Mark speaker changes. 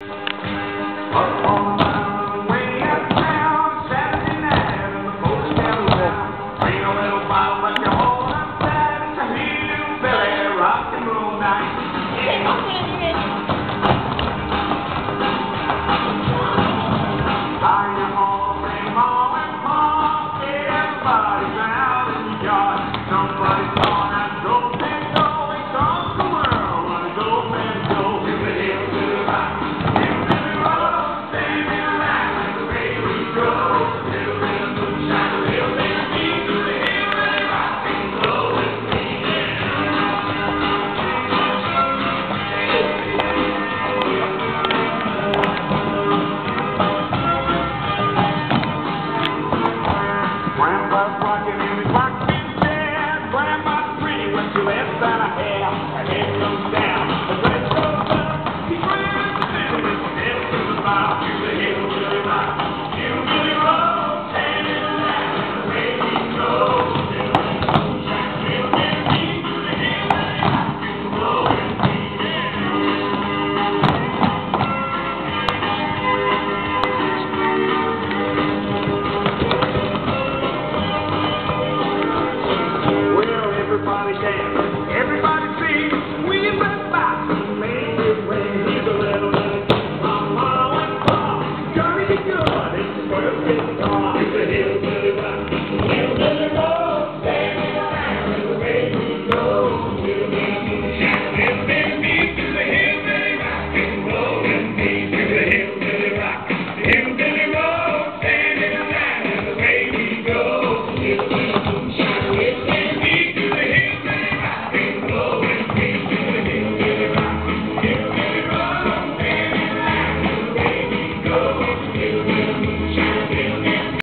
Speaker 1: Up on the mountain, way uptown, Saturday night, and the folks gather round. Bring a little bottle that you hold upside. It's a hillbilly rock and roll night. Tie your horse, bring mom and pop. Everybody's out in the yard. Somebody's gone out, go, man, go. It's all the world, wanna go, man, go. To the hill, to the rock. Grandpa's rocking and he's rocking dead. Grandma's pretty when she lets out her hair. Her head goes down, her dress goes up. She's wearing the middle, it's the hill to the bottom, to the hill to the bottom.